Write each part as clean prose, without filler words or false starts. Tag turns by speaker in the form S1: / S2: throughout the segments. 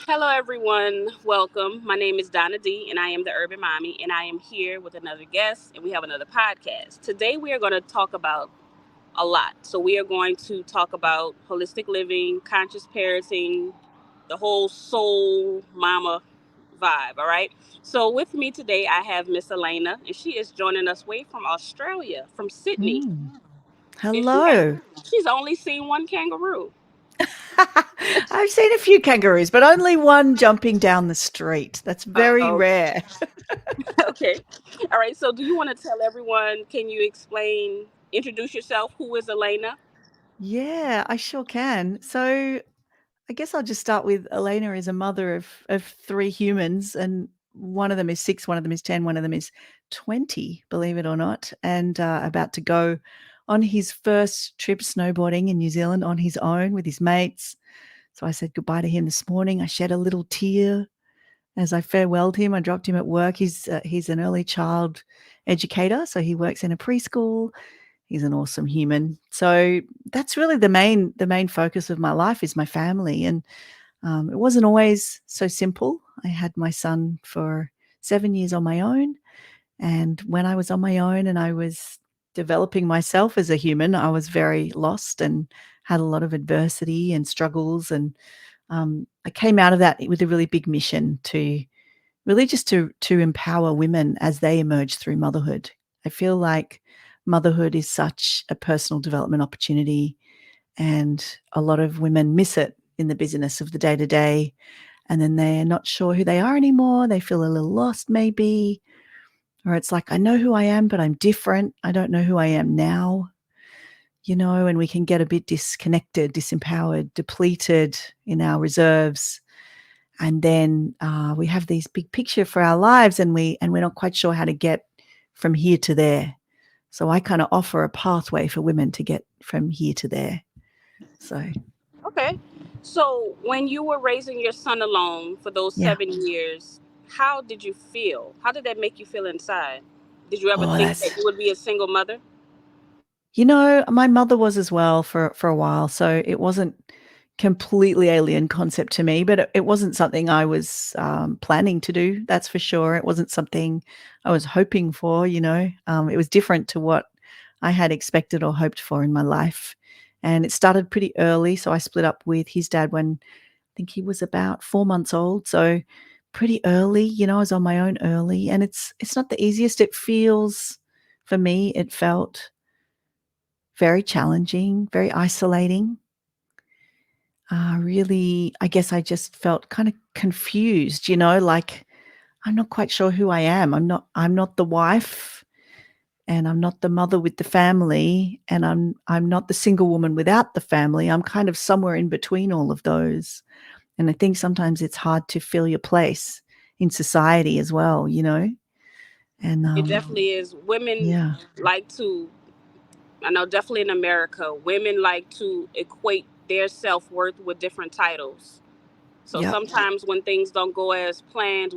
S1: Hello, everyone. Welcome. My name is Donna D, and I am the Urban Mommy, and I am here with another guest, and we have another podcast. Today, we are going to talk about a lot. So, we are going to talk about holistic living, conscious parenting, the whole soul mama vibe. All right. So, with me today, I have Miss Elena, and she is joining us way from Australia, from Sydney.
S2: Mm.
S1: And
S2: Hello.
S1: she's only seen one kangaroo.
S2: I've seen a few kangaroos, but only one jumping down the street. That's very
S1: Oh,
S2: rare.
S1: okay. All right. So, do you want to tell everyone? Can you introduce yourself? Who is Elena?
S2: Yeah, I sure can. So I guess I'll just start with Elena is a mother of three humans, and one of them is 6, one of them is 10, one of them is 20, believe it or not, and about to go on his first trip snowboarding in New Zealand on his own with his mates. So I said goodbye to him this morning. I shed a little tear as I farewelled him. I dropped him at work. He's an early child educator, so he works in a preschool. He's an awesome human. So that's really the main focus of my life is my family, and it wasn't always so simple. I had my son for 7 years on my own, and when I was on my own and I was developing myself as a human, I was very lost and had a lot of adversity and struggles. And I came out of that with a really big mission to really just to empower women as they emerge through motherhood. I feel like motherhood is such a personal development opportunity, and a lot of women miss it in the busyness of the day to day. And then they're not sure who they are anymore. They feel a little lost, maybe. Or it's like, I know who I am, but I'm different. I don't know who I am now, and we can get a bit disconnected, disempowered, depleted in our reserves. And then we have these big picture for our lives, and we're not quite sure how to get from here to there. So I kind of offer a pathway for women to get from here to there. So
S1: Okay. So, when you were raising your son alone for those
S2: yeah.
S1: 7 years, how did you feel? How did that make you feel inside? Did you ever
S2: Oh,
S1: think
S2: that's
S1: that you would be a single mother?
S2: my mother was as well for a while, so it wasn't completely alien concept to me, but it wasn't something I was planning to do. That's for sure. It wasn't something I was hoping for. It was different to what I had expected or hoped for in my life, and it started pretty early. So I split up with his dad when I think he was about 4 months old. So pretty early. I was on my own early, and it's not the easiest. It feels for me. It felt very challenging, very isolating. Really, I guess I just felt kind of confused, like I'm not quite sure who I am. I'm not the wife, and I'm not the mother with the family, and I'm not the single woman without the family. I'm kind of somewhere in between all of those. And I think sometimes it's hard to fill your place in society as well. And
S1: It definitely is. Women
S2: yeah.
S1: like to, I know, definitely in America, women like to equate their self worth with different titles. So
S2: Yep.
S1: sometimes when things don't go as planned,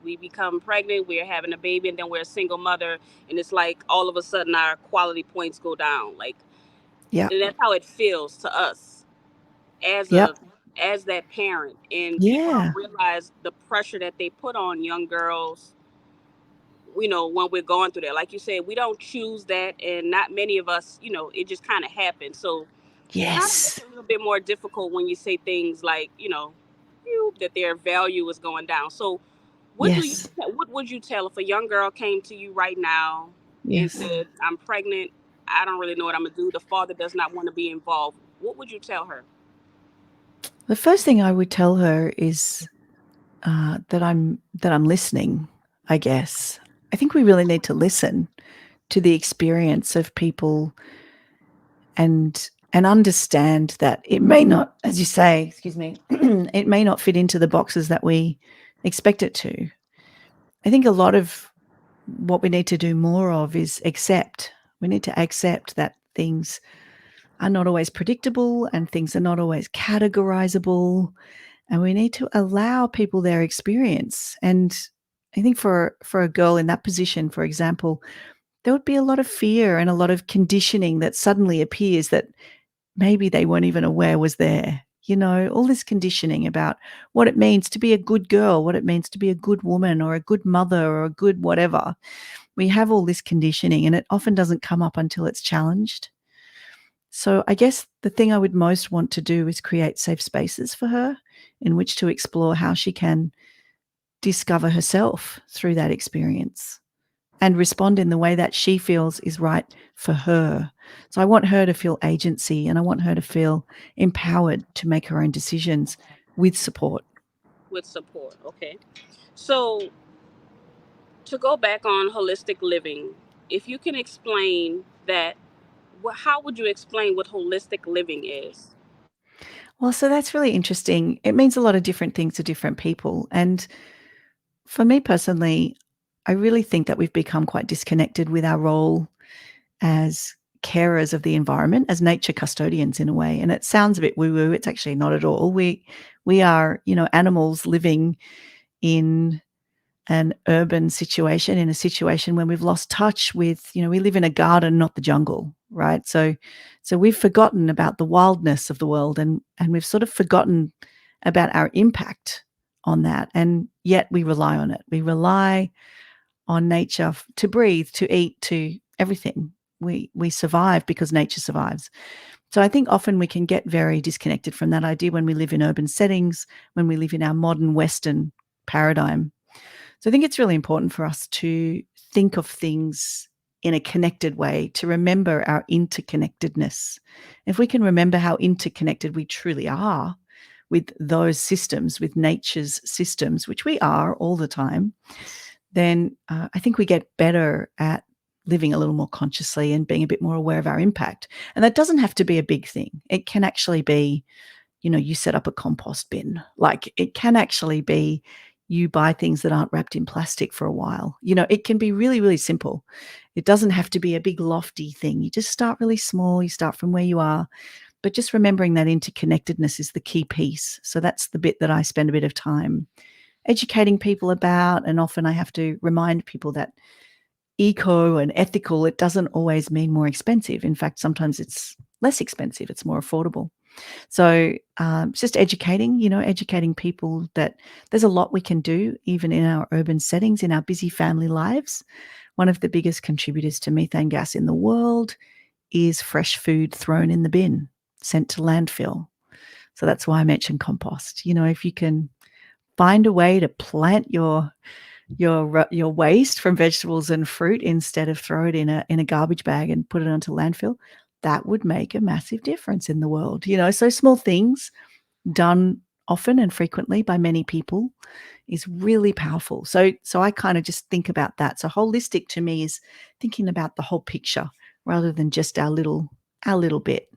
S1: we become pregnant, we're having a baby, and then we're a single mother, and it's like all of a sudden our quality points go down. Like,
S2: Yep.
S1: and that's how it feels to us as
S2: Yep.
S1: a as that parent. And people don't
S2: Yeah.
S1: realize the pressure that they put on young girls. When we're going through that, like you said, we don't choose that, and not many of us. It just kind of happens. So it kind of makes
S2: Yes.
S1: it a little bit more difficult when you say things like, that their value is going down. So,
S2: Yes.
S1: what would you tell if a young girl came to you right now and
S2: Yes.
S1: said, "I'm pregnant. I don't really know what I'm gonna do. The father does not want to be involved." What would you tell her?
S2: The first thing I would tell her is that I'm listening, I guess. I think we really need to listen to the experience of people, and understand that it may not, as you say, excuse me, it may not fit into the boxes that we expect it to. I think a lot of what we need to do more of is accept. We need to accept that things are not always predictable and things are not always categorizable, and we need to allow people their experience. And I think for a girl in that position, for example, there would be a lot of fear and a lot of conditioning that suddenly appears that maybe they weren't even aware was there. all this conditioning about what it means to be a good girl, what it means to be a good woman or a good mother or a good whatever. We have all this conditioning and it often doesn't come up until it's challenged. So I guess the thing I would most want to do is create safe spaces for her in which to explore how she can discover herself through that experience and respond in the way that she feels is right for her. So I want her to feel agency and I want her to feel empowered to make her own decisions with support.
S1: With support. Okay. So to go back on holistic living, if you can explain that, how would you explain what holistic living is?
S2: Well, so that's really interesting. It means a lot of different things to different people. And for me personally, I really think that we've become quite disconnected with our role as carers of the environment, as nature custodians in a way. And it sounds a bit woo-woo. It's actually not at all. We are, animals living in an urban situation, in a situation when we've lost touch with, we live in a garden, not the jungle, right? So we've forgotten about the wildness of the world and we've sort of forgotten about our impact on that. And yet we rely on it. We rely on nature to breathe, to eat, to everything. We survive because nature survives. So I think often we can get very disconnected from that idea when we live in urban settings, when we live in our modern Western paradigm. So I think it's really important for us to think of things in a connected way, to remember our interconnectedness. If we can remember how interconnected we truly are with those systems, with nature's systems, which we are all the time, then I think we get better at living a little more consciously and being a bit more aware of our impact. And that doesn't have to be a big thing. It can actually be, you set up a compost bin. Like it can actually be you buy things that aren't wrapped in plastic for a while. It can be really, really simple. It doesn't have to be a big lofty thing. You just start really small. You start from where you are. But just remembering that interconnectedness is the key piece. So that's the bit that I spend a bit of time educating people about. And often I have to remind people that eco and ethical, it doesn't always mean more expensive. In fact, sometimes it's less expensive, it's more affordable. So just educating people that there's a lot we can do, even in our urban settings, in our busy family lives. One of the biggest contributors to methane gas in the world is fresh food thrown in the bin, sent to landfill. So that's why I mentioned compost. If you can find a way to plant your waste from vegetables and fruit instead of throw it in a garbage bag and put it onto landfill, that would make a massive difference in the world. So small things done often and frequently by many people is really powerful. So I kind of just think about that. So holistic to me is thinking about the whole picture rather than just our little bit.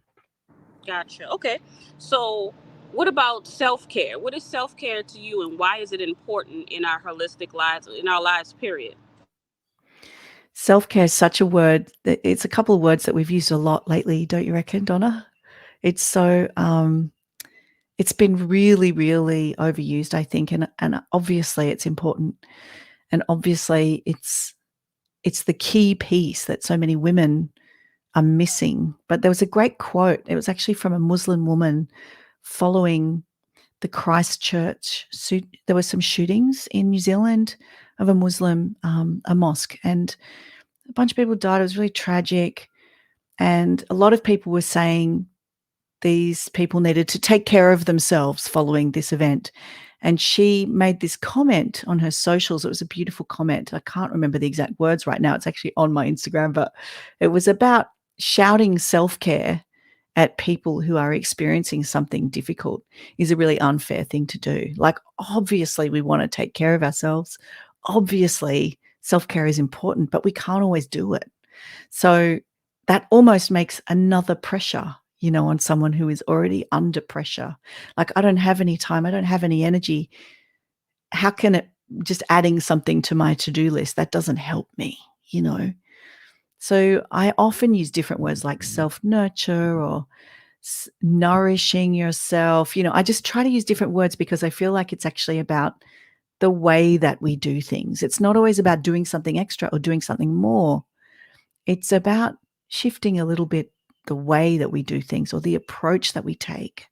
S1: Gotcha. Okay. So, what about self care? What is self care to you, and why is it important in our holistic lives, in our lives, period?
S2: Self-care is such a word that it's a couple of words that we've used a lot lately, don't you reckon, Donna? It's so it's been really, really overused, I think, and obviously it's important, and obviously it's the key piece that so many women are missing. But there was a great quote. It was actually from a Muslim woman following the Christchurch there were some shootings in New Zealand of a Muslim a mosque, and a bunch of people died. It was really tragic, and a lot of people were saying these people needed to take care of themselves following this event. And she made this comment on her socials. It was a beautiful comment. I can't remember the exact words right now. It's actually on my Instagram, but it was about shouting self-care at people who are experiencing something difficult is a really unfair thing to do. Like, obviously, we want to take care of ourselves. Obviously, self-care is important, but we can't always do it. So that almost makes another pressure, on someone who is already under pressure. Like, I don't have any time, I don't have any energy. How can it just adding something to my to-do list, that doesn't help me, you know? So I often use different words like self-nurture or nourishing yourself. I just try to use different words because I feel like it's actually about the way that we do things. It's not always about doing something extra or doing something more. It's about shifting a little bit the way that we do things or the approach that we take,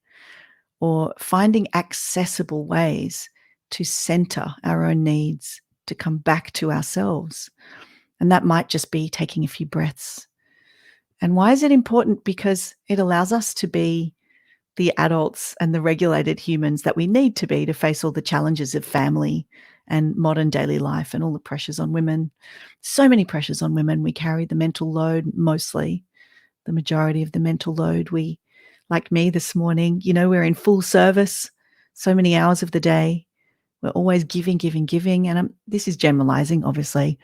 S2: or finding accessible ways to center our own needs, to come back to ourselves. And that might just be taking a few breaths. And why is it important? Because it allows us to be the adults and the regulated humans that we need to be to face all the challenges of family and modern daily life and all the pressures on women. So many pressures on women. We carry the mental load mostly, the majority of the mental load. We, like me this morning, we're in full service so many hours of the day. We're always giving, giving, giving. And this is generalizing, obviously,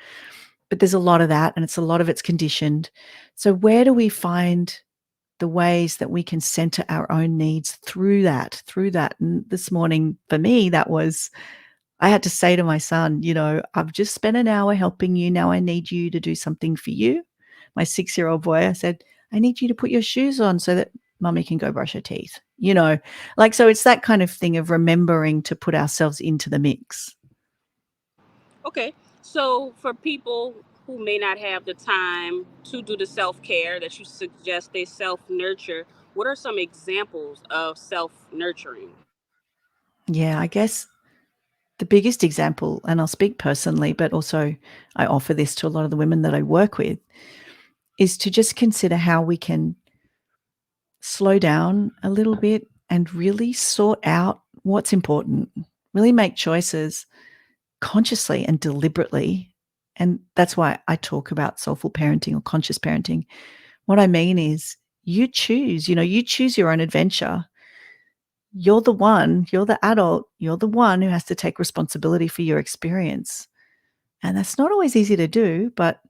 S2: but there's a lot of that, and a lot of it's conditioned. So where do we find the ways that we can center our own needs through that? And this morning for me, that was, I had to say to my son, I've just spent an hour helping you. Now I need you to do something for you. My 6-year-old boy, I said, I need you to put your shoes on so that mommy can go brush her teeth. So it's that kind of thing of remembering to put ourselves into the mix.
S1: Okay. So for people who may not have the time to do the self care that you suggest they self nurture, what are some examples of self nurturing?
S2: Yeah, I guess the biggest example, and I'll speak personally, but also I offer this to a lot of the women that I work with, is to just consider how we can slow down a little bit and really sort out what's important, really make choices consciously and deliberately. And that's why I talk about soulful parenting or conscious parenting. What I mean is you choose your own adventure. You're the adult, you're the one who has to take responsibility for your experience. And that's not always easy to do, but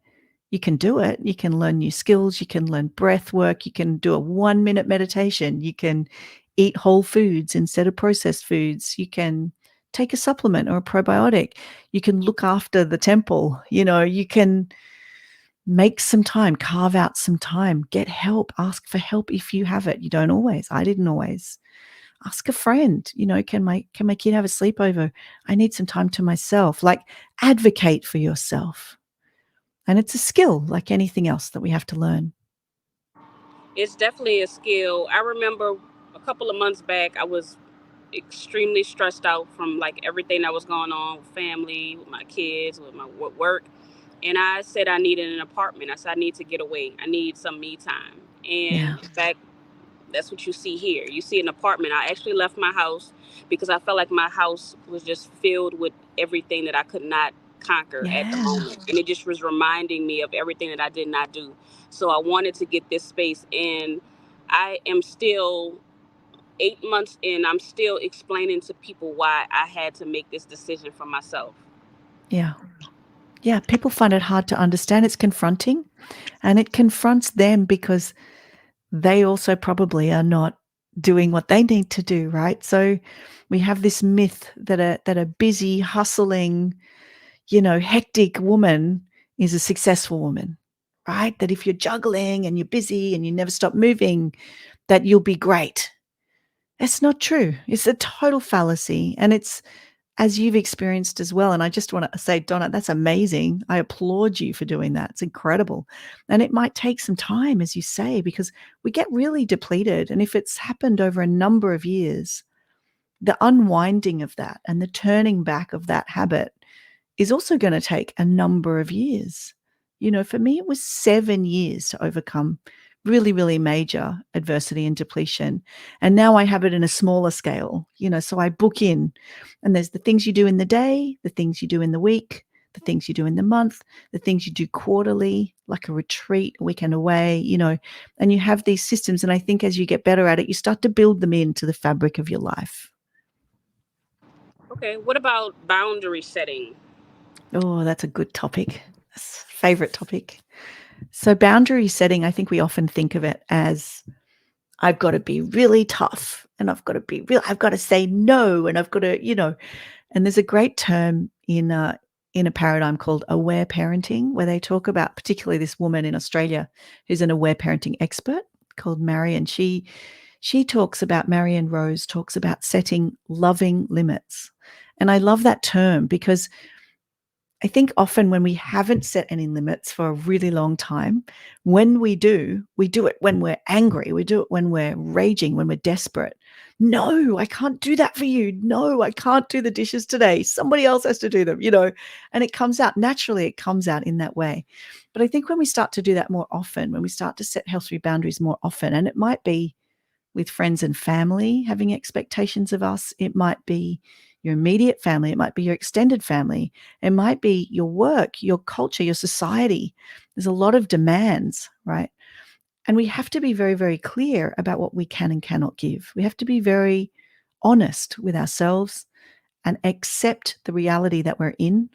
S2: you can do it. You can learn new skills. You can learn breath work. You can do a 1-minute meditation. You can eat whole foods instead of processed foods. You can take a supplement or a probiotic. You can look after the temple. You can make some time, carve out some time, get help, ask for help if you have it. You don't always. I didn't always. Ask a friend, can my kid have a sleepover? I need some time to myself. Like, advocate for yourself. And it's a skill like anything else that we have to learn.
S1: It's definitely a skill. I remember a couple of months back, I was extremely stressed out from like everything that was going on with family, with my kids, with my work. And I said I needed an apartment. I said I need to get away. I need some me time. And
S2: Yeah.
S1: in fact, that's what you see here. You see an apartment. I actually left my house because I felt like my house was just filled with everything that I could not conquer at the
S2: Yeah.
S1: moment. And it just was reminding me of everything that I did not do. So I wanted to get this space. And I am still 8 months in, I'm still explaining to people why I had to make this decision for myself.
S2: Yeah. Yeah. People find it hard to understand. It's confronting, and it confronts them because they also probably are not doing what they need to do, right? So we have this myth that a busy, hustling, hectic woman is a successful woman, right? That if you're juggling and you're busy and you never stop moving, that you'll be great. It's not true. It's a total fallacy. And it's, as you've experienced as well. And I just want to say, Donna, that's amazing. I applaud you for doing that. It's incredible. And it might take some time, as you say, because we get really depleted. And if it's happened over a number of years, the unwinding of that and the turning back of that habit is also going to take a number of years. For me, it was 7 years to overcome really, really major adversity and depletion. And now I have it in a smaller scale, so I book in, and there's the things you do in the day, the things you do in the week, the things you do in the month, the things you do quarterly, like a retreat, a weekend away, and you have these systems. And I think as you get better at it, you start to build them into the fabric of your life.
S1: Okay, what about boundary setting?
S2: Oh, that's a good topic. That's a favorite topic. So boundary setting, I think we often think of it as I've got to be really tough and I've got to say no and I've got to, and there's a great term in a paradigm called aware parenting, where they talk about particularly this woman in Australia who's an aware parenting expert called Marion. Marion Rose talks about setting loving limits. And I love that term because I think often when we haven't set any limits for a really long time, when we do it when we're angry. We do it when we're raging, when we're desperate. No, I can't do that for you. No, I can't do the dishes today. Somebody else has to do them, and it comes out naturally, it comes out in that way. But I think when we start to do that more often, when we start to set healthy boundaries more often, and it might be with friends and family having expectations of us, it might be your immediate family, it might be your extended family, it might be your work, your culture, your society. There's a lot of demands, right? And we have to be very, very clear about what we can and cannot give. We have to be very honest with ourselves and accept the reality that we're in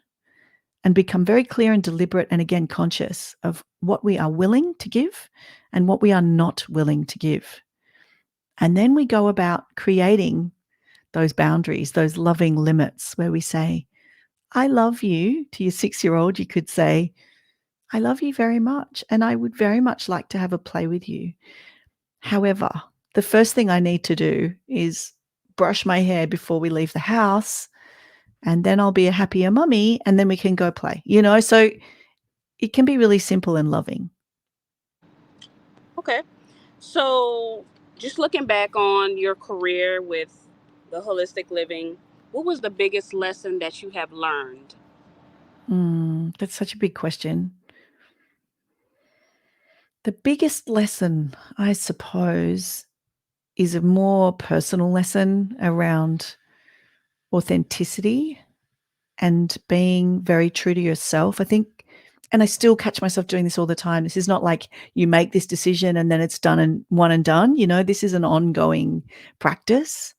S2: and become very clear and deliberate and again conscious of what we are willing to give and what we are not willing to give. And then we go about creating those boundaries, those loving limits where we say, I love you. To your 6-year-old, you could say, I love you very much. And I would very much like to have a play with you. However, the first thing I need to do is brush my hair before we leave the house, and then I'll be a happier mummy, and then we can go play, So it can be really simple and loving.
S1: Okay. So, just looking back on your career with the holistic living, what was the biggest lesson that you have learned?
S2: That's such a big question. The biggest lesson, I suppose, is a more personal lesson around authenticity and being very true to yourself. I think, and I still catch myself doing this all the time. This is not like you make this decision and then it's done and one and done. This is an ongoing practice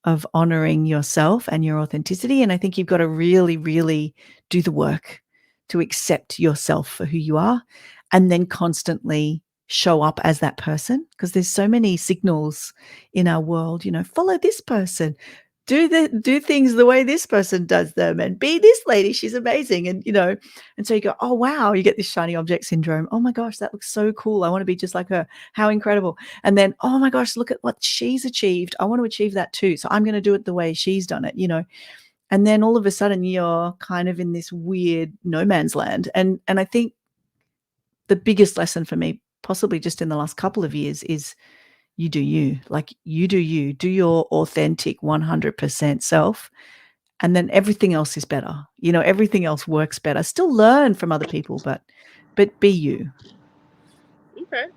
S2: of honoring yourself and your authenticity. And I think you've got to really, really do the work to accept yourself for who you are and then constantly show up as that person because there's so many signals in our world, follow this person, do things the way this person does them and be this lady, she's amazing. And so you go, oh wow, you get this shiny object syndrome. Oh my gosh, that looks so cool. I want to be just like her. How incredible. And then, oh my gosh, look at what she's achieved. I want to achieve that too. So I'm going to do it the way she's done it. And then all of a sudden you're kind of in this weird no man's land. And I think the biggest lesson for me, possibly just in the last couple of years, is you do you. Like you, do your authentic 100% self. And then everything else is better. Everything else works better. Still learn from other people, but be you.
S1: Okay.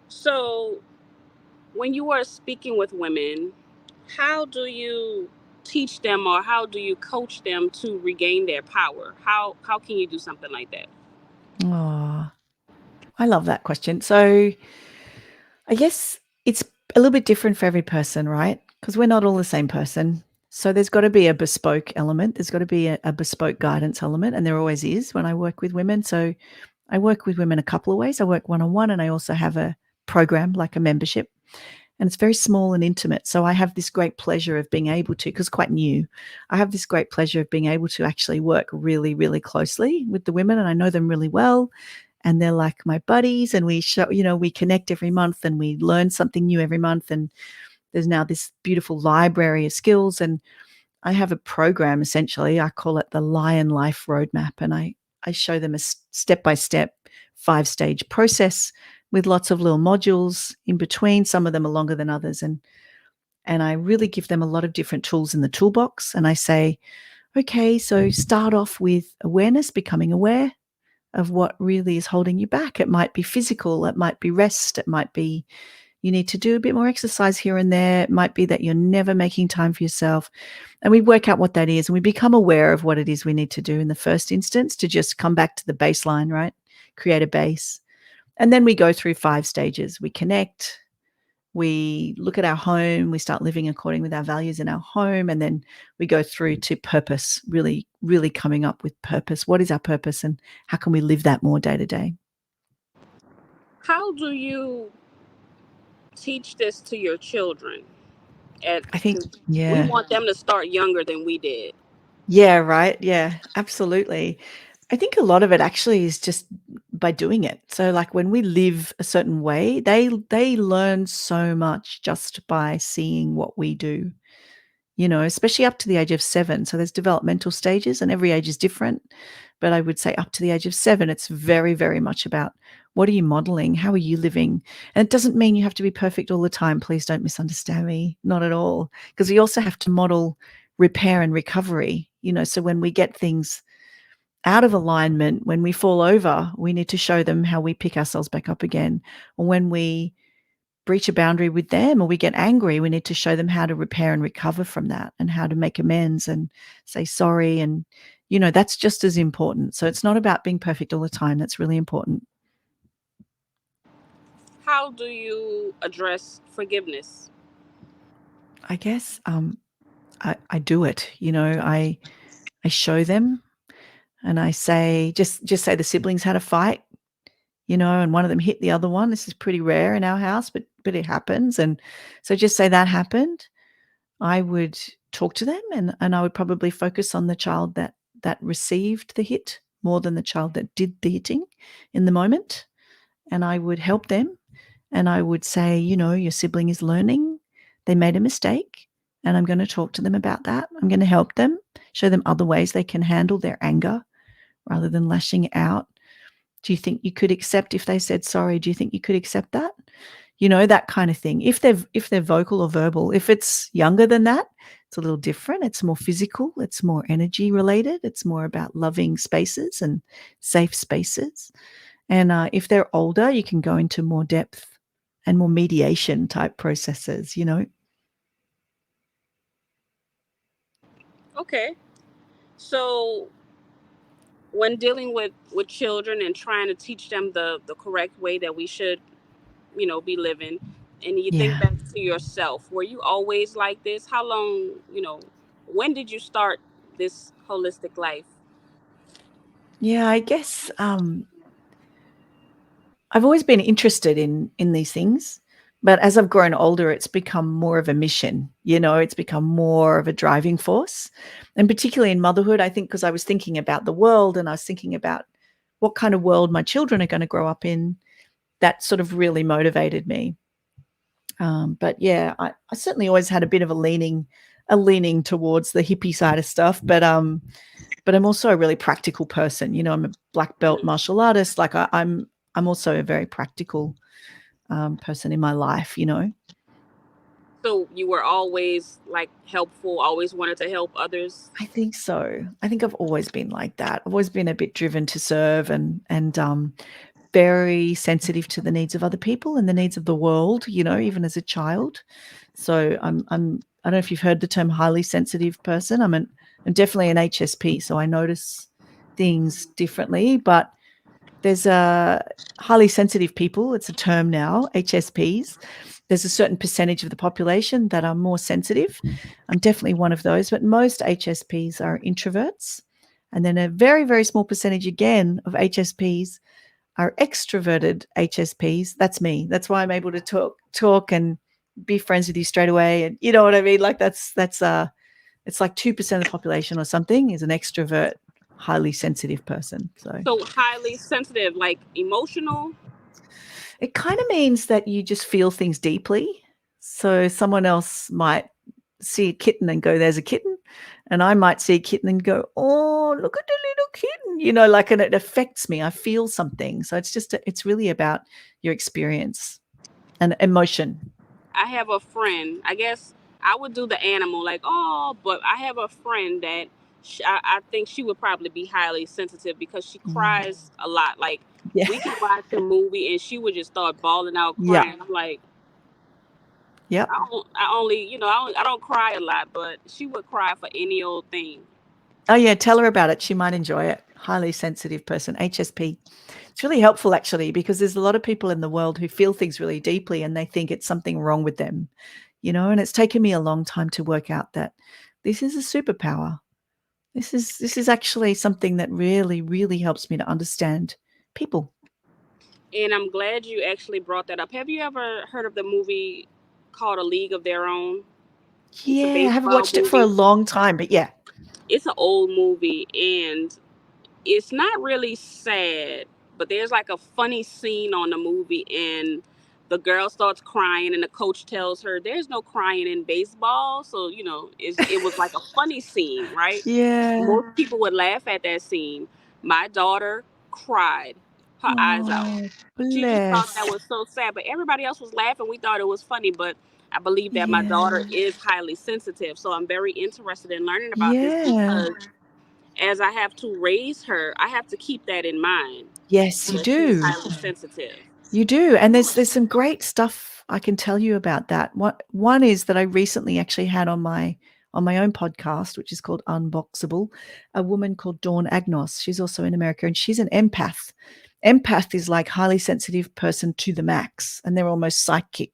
S1: So, when you are speaking with women, how do you teach them or how do you coach them to regain their power? How can you do something like that?
S2: Oh, I love that question. So I guess it's a little bit different for every person, right? Because we're not all the same person. So there's got to be a bespoke element. There's got to be a bespoke guidance element. And there always is when I work with women. So I work with women a couple of ways. I work one-on-one and I also have a program like a membership. And it's very small and intimate. So I have this great pleasure of being able to, because quite new, I have this great pleasure of being able to actually work really, really closely with the women and I know them really well and they're like my buddies and we show, we connect every month and we learn something new every month and there's now this beautiful library of skills and I have a program essentially. I call it the Lion Life Roadmap and I show them a step-by-step 5-stage process with lots of little modules in between. Some of them are longer than others and I really give them a lot of different tools in the toolbox and I say, okay, so start off with awareness, becoming aware of what really is holding you back. It might be physical, it might be rest, it might be you need to do a bit more exercise here and there. It might be that you're never making time for yourself. And we work out what that is and we become aware of what it is we need to do in the first instance to just come back to the baseline, right? Create a base. And then we go through 5 stages. We connect, we look at our home, we start living according with our values in our home, and then we go through to purpose, really, really coming up with purpose. What is our purpose and how can we live that more day to day?
S1: How do you teach this to your children? And
S2: I think,
S1: 'cause we
S2: yeah.
S1: want them to start younger than we did.
S2: Yeah, right. Yeah, absolutely. I think a lot of it actually is just by doing it. So like when we live a certain way, they learn so much just by seeing what we do. especially up to the age of 7. So there's developmental stages, and every age is different. But I would say up to the age of 7, it's very, very much about what are you modeling? How are you living? And it doesn't mean you have to be perfect all the time. Please don't misunderstand me. Not at all. Because we also have to model repair and recovery. So when we get things out of alignment, when we fall over, we need to show them how we pick ourselves back up again. Or when we breach a boundary with them or we get angry, we need to show them how to repair and recover from that and how to make amends and say sorry. And, that's just as important. So it's not about being perfect all the time. That's really important.
S1: How do you address forgiveness?
S2: I guess I do it. I show them and I say, just say the siblings had a fight, and one of them hit the other one. This is pretty rare in our house, but it happens. And so just say that happened. I would talk to them and I would probably focus on the child that received the hit more than the child that did the hitting in the moment. And I would help them and I would say, your sibling is learning. They made a mistake and I'm going to talk to them about that. I'm going to help them, show them other ways they can handle their anger rather than lashing out. Do you think you could accept if they said sorry? Do you think you could accept that? That kind of thing. If they're vocal or verbal, if it's younger than that, it's a little different. It's more physical. It's more energy related. It's more about loving spaces and safe spaces. And if they're older, you can go into more depth and more mediation type processes.
S1: Okay. So when dealing with children and trying to teach them the correct way that we should, be living, and you think
S2: Yeah.
S1: back to yourself, were you always like this? How long, when did you start this holistic life?
S2: Yeah, I guess I've always been interested in these things, but as I've grown older, it's become more of a mission. It's become more of a driving force, and particularly in motherhood, I think because I was thinking about the world and I was thinking about what kind of world my children are going to grow up in. That sort of really motivated me. But yeah, I certainly always had a bit of a leaning towards the hippie side of stuff, but I'm also a really practical person. I'm a black belt
S1: Mhm.
S2: martial artist. Like I'm also a very practical person in my life.
S1: So you were always like helpful, always wanted to help others.
S2: I think so. I think I've always been like that. I've always been a bit driven to serve and very sensitive to the needs of other people and the needs of the world, even as a child. So I don't know if you've heard the term highly sensitive person. I'm definitely an HSP, so I notice things differently, but there's a highly sensitive people. It's a term now, HSPs. There's a certain percentage of the population that are more sensitive. I'm definitely one of those, but most HSPs are introverts. And then a very, very small percentage again of HSPs are extroverted HSPs. That's me. That's why I'm able to talk and be friends with you straight away. And you know what I mean? Like that's it's like 2% of the population or something is an extrovert, highly sensitive person. So
S1: So highly sensitive, like emotional.
S2: it kind of means that you just feel things deeply. So someone else might see a kitten and go, there's a kitten. And I might see a kitten and go, oh, look at the little kitten, like, and it affects me. I feel something. So it's really about your experience and emotion.
S1: I have a friend. I guess I would do the animal, like, oh, but I have a friend that I think she would probably be highly sensitive because she
S2: Mm.
S1: cries a lot. Like,
S2: Yeah.
S1: we can watch a movie and she would just start bawling out
S2: Yeah.
S1: crying. I'm like,
S2: Yep.
S1: I only, I don't cry a lot, but she would cry for any old thing.
S2: Oh, yeah. Tell her about it. She might enjoy it. Highly sensitive person, HSP. It's really helpful actually, because there's a lot of people in the world who feel things really deeply and they think it's something wrong with them. And it's taken me a long time to work out that this is a superpower. This is actually something that really, really helps me to understand people.
S1: And I'm glad you actually brought that up. Have you ever heard of the movie called A League of Their Own? It's a
S2: Yeah, I haven't
S1: baseball
S2: watched it for a
S1: movie.
S2: long time, but yeah.
S1: It's an old movie, and it's not really sad, but there's like a funny scene on the movie, and the girl starts crying and the coach tells her there's no crying in baseball. So, it was like a funny scene, right?
S2: Yeah.
S1: Most people would laugh at that scene. My daughter cried her eyes out.
S2: Oh,
S1: She just thought that
S2: bless.
S1: was so sad, but everybody else was laughing. We thought it was funny, but I believe that my daughter
S2: Yeah.
S1: is highly sensitive. So I'm very interested in learning about this
S2: Yeah.
S1: because as I have to raise her, I have to keep that in mind
S2: Yes, you
S1: that she's
S2: do.
S1: highly sensitive.
S2: You do, and there's some great stuff I can tell you about that. One is that I recently actually had on my own podcast, which is called Unboxable, a woman called Dawn Agnos. She's also in America, and she's an empath. Empath is like highly sensitive person to the max, and they're almost psychic.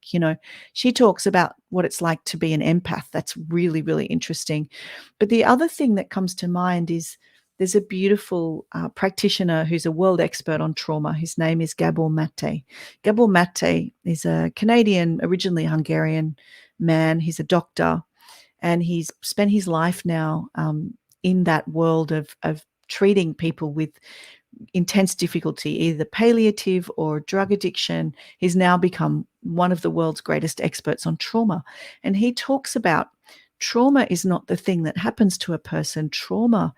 S2: She talks about what it's like to be an empath. That's really, really interesting. But the other thing that comes to mind is there's a beautiful practitioner who's a world expert on trauma. His name is Gabor Mate. Gabor Mate is a Canadian, originally Hungarian man. He's a doctor, and he's spent his life now in that world of treating people with intense difficulty, either palliative or drug addiction. He's now become one of the world's greatest experts on trauma. And he talks about trauma is not the thing that happens to a person. Trauma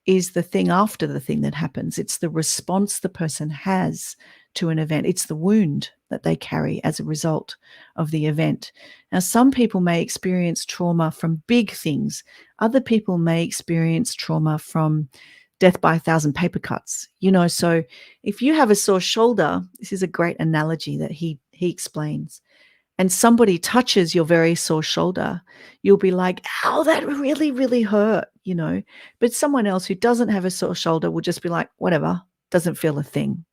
S2: is the thing after the thing that happens. It's the response the person has to an event. It's the wound that they carry as a result of the event. Now, some people may experience trauma from big things. Other people may experience trauma from death by a thousand paper cuts. So if you have a sore shoulder, this is a great analogy that he explains, and somebody touches your very sore shoulder, you'll be like, ow, that really, really hurt. But someone else who doesn't have a sore shoulder will just be like, whatever, doesn't feel a thing.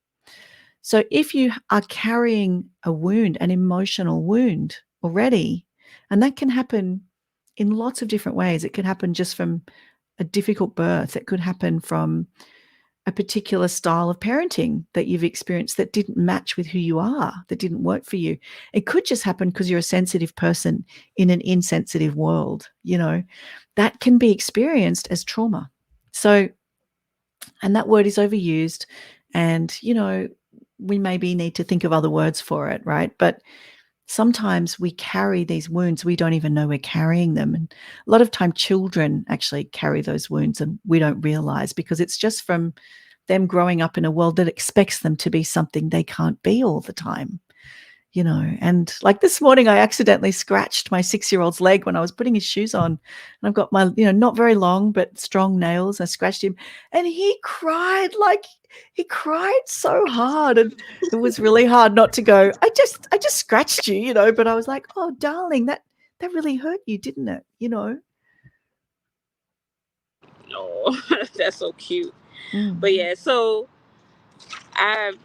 S2: So if you are carrying a wound, an emotional wound already, and that can happen in lots of different ways. It could happen just from a difficult birth. It could happen from a particular style of parenting that you've experienced that didn't match with who you are, that didn't work for you. It could just happen because you're a sensitive person in an insensitive world. That can be experienced as trauma. So, and that word is overused, and we maybe need to think of other words for it, right? But sometimes we carry these wounds, we don't even know we're carrying them. And a lot of time children actually carry those wounds and we don't realize, because it's just from them growing up in a world that expects them to be something they can't be all the time. And like this morning, I accidentally scratched my 6-year-old's leg when I was putting his shoes on. And I've got my not very long, but strong nails. I scratched him and he cried so hard. And it was really hard not to go, I just scratched you, but I was like, oh, darling, that really hurt you, didn't it?
S1: Oh, that's so cute.
S2: Mm.
S1: But yeah, so I've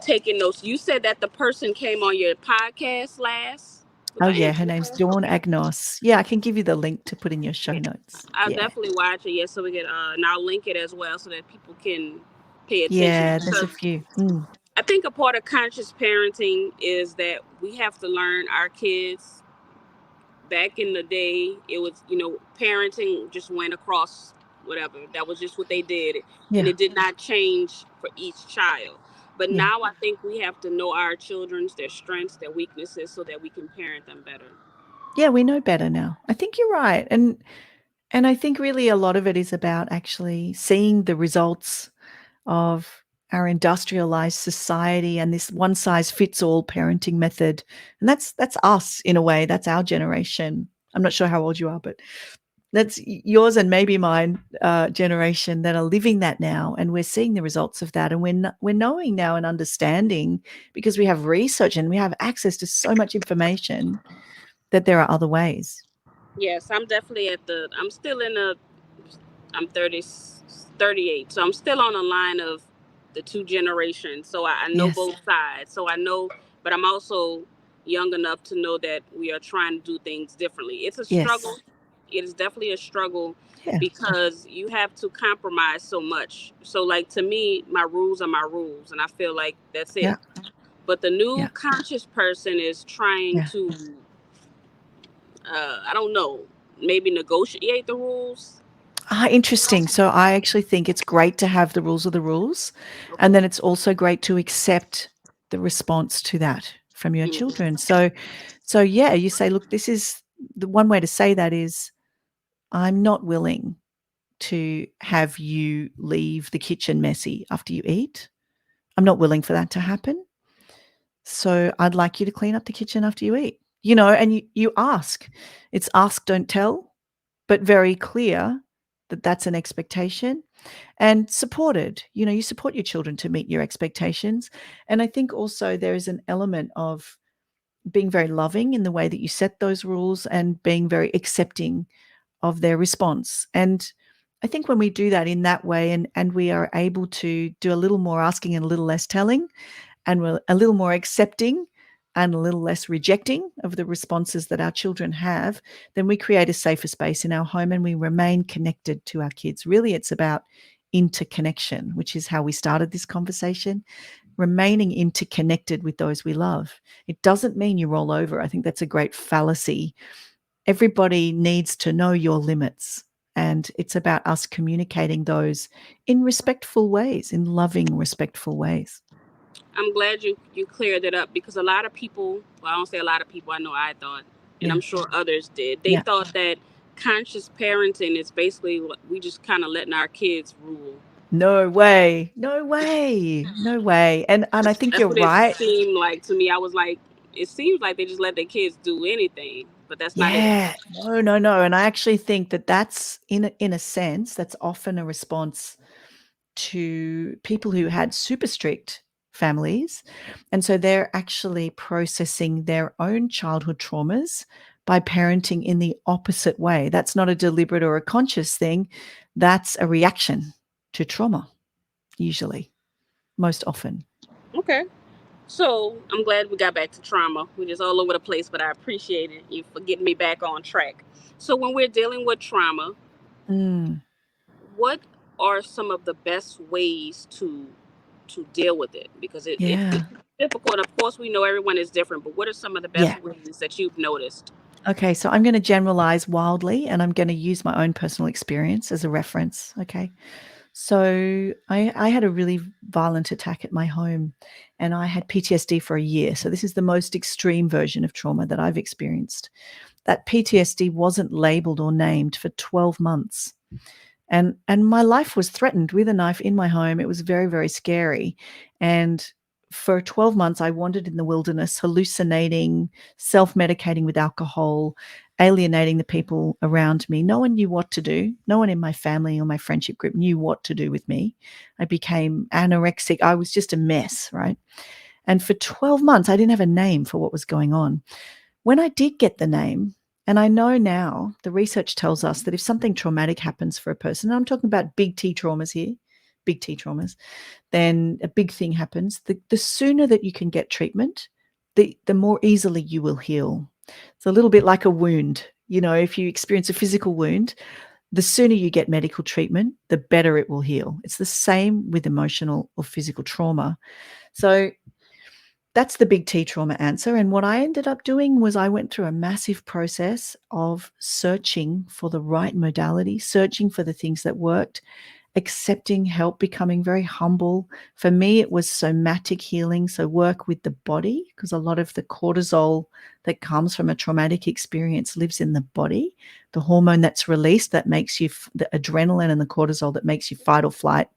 S1: taken notes. You said that the person came on your podcast last. Was
S2: Oh,
S1: I
S2: yeah. Her name's
S1: interested?
S2: Dawn Agnos. Yeah, I can give you the link to put in your show notes.
S1: I'll
S2: Yeah.
S1: definitely watch it. Yes, so we can. And I'll link it as well so that people can pay attention
S2: Yeah, there's a
S1: because
S2: few. Mm.
S1: I think a part of conscious parenting is that we have to learn our kids. Back in the day, it was parenting just went across whatever. That was just what they did, and
S2: Yeah.
S1: it did not change for each child. But
S2: Yeah.
S1: now I think we have to know our children's their strengths, their weaknesses, so that we can parent them better.
S2: Yeah, we know better now. I think you're right. And I think really a lot of it is about actually seeing the results of our industrialized society and this one size fits all parenting method. And that's us in a way. That's our generation. I'm not sure how old you are, but that's yours and maybe mine generation that are living that now, and we're seeing the results of that, and we're knowing now and understanding, because we have research and we have access to so much information, that there are other ways.
S1: Yes, I'm definitely I'm still in a. I'm 30, 38, so I'm still on the line of the two generations. So I know
S2: Yes.
S1: both sides. So I know, but I'm also young enough to know that we are trying to do things differently. It's a struggle.
S2: Yes.
S1: It is definitely a struggle
S2: Yeah.
S1: because you have to compromise so much. So, like, to me, my rules are my rules, and I feel like that's it.
S2: Yeah.
S1: But the new
S2: Yeah.
S1: conscious person is trying
S2: Yeah.
S1: to, I don't know, maybe negotiate the rules.
S2: Interesting. So I actually think it's great to have the rules of the rules, and
S1: Okay.
S2: then it's also great to accept the response to that from your
S1: Mm.
S2: children. So yeah, you say, look, this is the one way to say that is, I'm not willing to have you leave the kitchen messy after you eat. I'm not willing for that to happen. So I'd like you to clean up the kitchen after you eat. And you ask. It's ask, don't tell, but very clear that that's an expectation and supported. You support your children to meet your expectations. And I think also there is an element of being very loving in the way that you set those rules and being very accepting of their response. And I think when we do that in that way, and we are able to do a little more asking and a little less telling, and we're a little more accepting and a little less rejecting of the responses that our children have, then we create a safer space in our home and we remain connected to our kids. Really, it's about interconnection, which is how we started this conversation. Remaining interconnected with those we love. It doesn't mean you roll over. I think that's a great fallacy. Everybody needs to know your limits. And it's about us communicating those in respectful ways, in loving, respectful ways.
S1: I'm glad you cleared it up because a lot of people, well, I don't say a lot of people, I know I thought, and
S2: Yeah.
S1: I'm sure others did. They
S2: Yeah.
S1: thought that conscious parenting is basically we just kind of letting our kids rule.
S2: No way. No way. No way. And I think
S1: That's
S2: you're
S1: what it
S2: right.
S1: seemed like to me. I was like, it seems like they just let their kids do anything, but that's not it.
S2: Yeah. No, no, no. And I actually think that that's in a sense, that's often a response to people who had super strict families. And so they're actually processing their own childhood traumas by parenting in the opposite way. That's not a deliberate or a conscious thing. That's a reaction to trauma, usually, most often.
S1: Okay. So I'm glad we got back to trauma. We're just all over the place, but I appreciate it you for getting me back on track. So when we're dealing with trauma,
S2: Mm,
S1: what are some of the best ways to deal with it? Because it's
S2: yeah.
S1: difficult. Of course, we know everyone is different, but what are some of the
S2: Yeah.
S1: best ways that you've noticed?
S2: Okay, so I'm going to generalize wildly and I'm going to use my own personal experience as a reference. Okay. So I had a really violent attack at my home and I had PTSD for a year. So this is the most extreme version of trauma that I've experienced. That PTSD wasn't labeled or named for 12 months. And my life was threatened with a knife in my home. It was very, very scary. And for 12 months, I wandered in the wilderness, hallucinating, self-medicating with alcohol, alienating the people around me. No one knew what to do. No one in my family or my friendship group knew what to do with me. I became anorexic. I was just a mess, right? And for 12 months, I didn't have a name for what was going on. When I did get the name, and I know now the research tells us that if something traumatic happens for a person, and I'm talking about big T traumas here, big T traumas, then a big thing happens. The sooner that you can get treatment, the more easily you will heal. It's a little bit like a wound. If you experience a physical wound, the sooner you get medical treatment, the better it will heal. It's the same with emotional or physical trauma. So that's the big T trauma answer. And what I ended up doing was I went through a massive process of searching for the right modality, searching for the things that worked, accepting help, becoming very humble. For me, it was somatic healing, so work with the body, because a lot of the cortisol that comes from a traumatic experience lives in the body. The hormone that's released that makes you, the adrenaline and the cortisol that makes you fight or flight,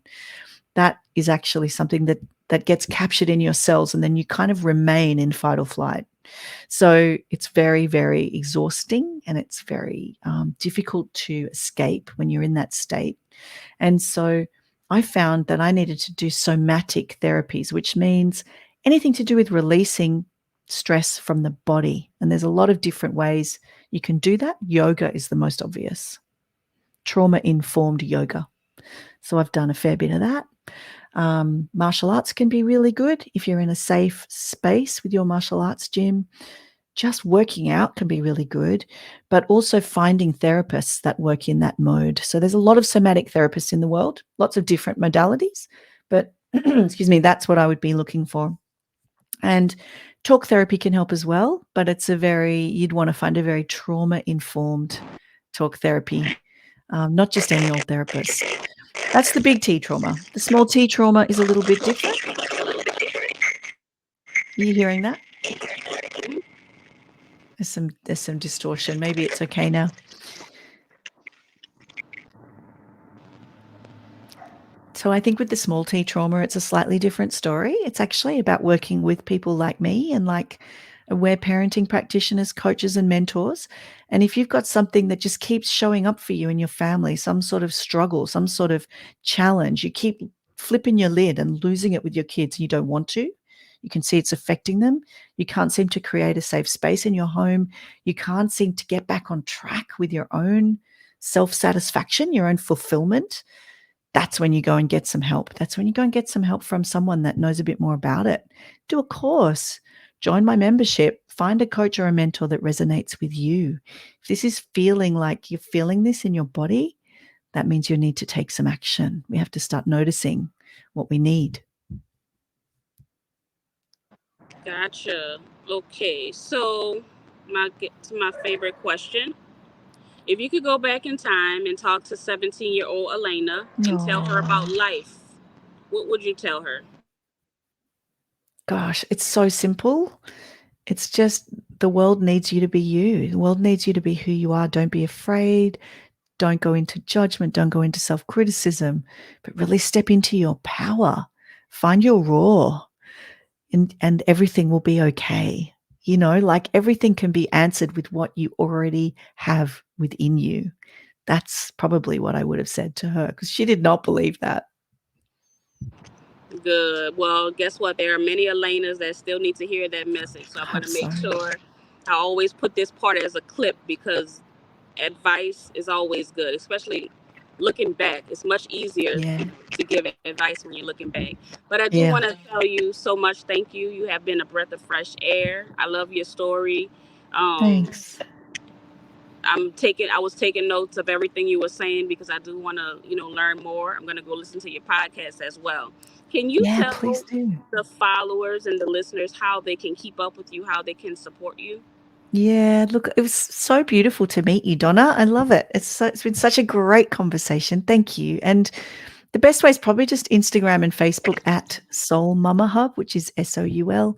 S2: that is actually something that gets captured in your cells and then you kind of remain in fight or flight. So it's very, very exhausting and it's very difficult to escape when you're in that state. And so I found that I needed to do somatic therapies, which means anything to do with releasing stress from the body. And there's a lot of different ways you can do that. Yoga is the most obvious, trauma informed yoga. So I've done a fair bit of that. Martial arts can be really good if you're in a safe space with your martial arts gym. Just working out can be really good, but also finding therapists that work in that mode. So there's a lot of somatic therapists in the world, lots of different modalities, but excuse me, that's what I would be looking for. And talk therapy can help as well, but you'd want to find a very trauma informed talk therapy, not just any old therapist. That's the big T trauma. The small T trauma is a little bit different. Are you hearing that? There's some distortion. Maybe it's okay now. So I think with the small t trauma, it's a slightly different story. It's actually about working with people like me and like aware parenting practitioners, coaches, and mentors. And if you've got something that just keeps showing up for you in your family, some sort of struggle, some sort of challenge, you keep flipping your lid and losing it with your kids and you don't want to. You can see it's affecting them. You can't seem to create a safe space in your home. You can't seem to get back on track with your own self satisfaction, your own fulfillment. That's when you go and get some help. That's when you go and get some help from someone that knows a bit more about it. Do a course, join my membership, find a coach or a mentor that resonates with you. If this is feeling like you're feeling this in your body, that means you need to take some action. We have to start noticing what we need.
S1: Gotcha. Okay, so get to my favorite question. If you could go back in time and talk to 17-year-old Elena and tell her about
S2: Oh,
S1: life, what would you tell her?
S2: gosh, it's so simple. It's just the world needs you to be you. The world needs you to be who you are. Don't be afraid. Don't go into judgment. Don't go into self criticism, but really step into your power. Find your raw, and everything will be okay. Like everything can be answered with what you already have within you. That's probably what I would have said to her because she did not believe that.
S1: Good. Well, guess what? There are many Elenas that still need to hear that message. So I'm going
S2: Hope
S1: to
S2: so.
S1: make sure I always put this part as a clip because advice is always good, especially looking back. It's much easier
S2: Yeah.
S1: to give advice when you're looking back. But I do want
S2: Yeah.
S1: to tell you so much thank you. You have been a breath of fresh air. I love your story. Um,
S2: Thanks.
S1: I was taking notes of everything you were saying because I do want to, learn more. I'm going to go listen to your podcast as well. Can you
S2: Yeah, please
S1: tell
S2: do.
S1: the followers and the listeners how they can keep up with you, how they can support you?
S2: Yeah, look, it was so beautiful to meet you, Donna. I love it. It's been such a great conversation. Thank you. And the best way is probably just Instagram and Facebook at Soul Mama Hub, which is SOULMAMAHUB.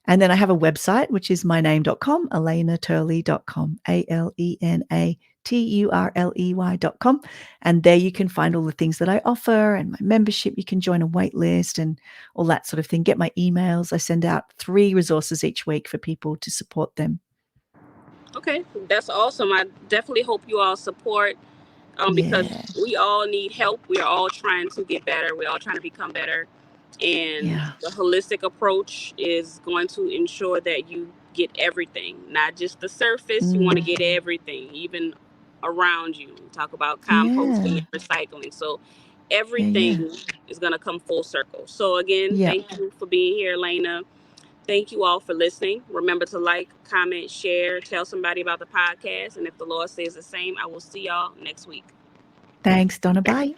S2: And then I have a website, which is myname.com, elenaturley.com, ALENATURLEY.com. And there you can find all the things that I offer and my membership. You can join a wait list and all that sort of thing. Get my emails. I send out 3 resources each week for people to support them.
S1: Okay, that's awesome. I definitely hope you all support because
S2: Yeah.
S1: we all need help. We are all trying to get better. We're all trying to become better. And
S2: Yeah.
S1: the holistic approach is going to ensure that you get everything, not just the surface. You want to
S2: Mm.
S1: get everything, even around you. We talk about composting
S2: Yeah.
S1: and recycling. So
S2: Yeah. Yeah.
S1: everything is going to come full circle. So, again,
S2: Yeah.
S1: thank you for being here, Elena. Thank you all for listening. Remember to like, comment, share, tell somebody about the podcast. And if the Lord says the same, I will see y'all next week.
S2: Thanks, Donna. Bye.